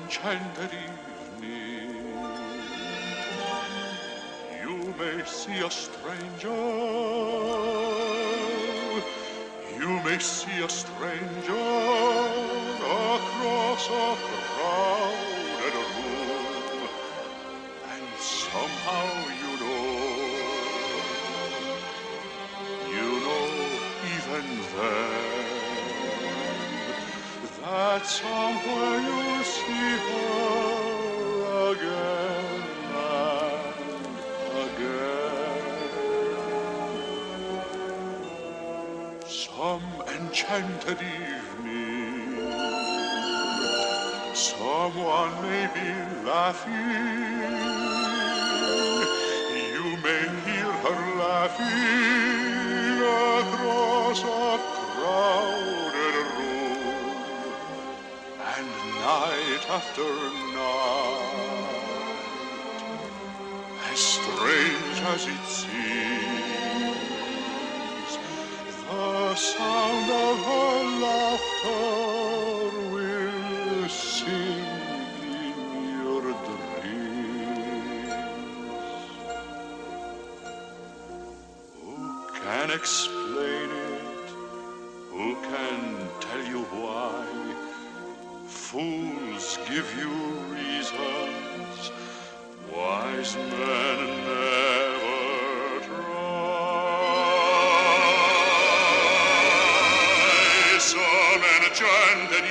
enchanted evening, you may see a stranger, you may see a stranger across a crowded room, and somehow you know even then, that somewhere you'll see her again and again. Some enchanted evening, someone may be laughing, you may hear her laughing across a crowded room, and night after night, as strange as it seems, the sound of her laughter will sing in your dreams. Who can explain it? Who can tell you why? Fools give you reasons, wise men never try. Some enchanted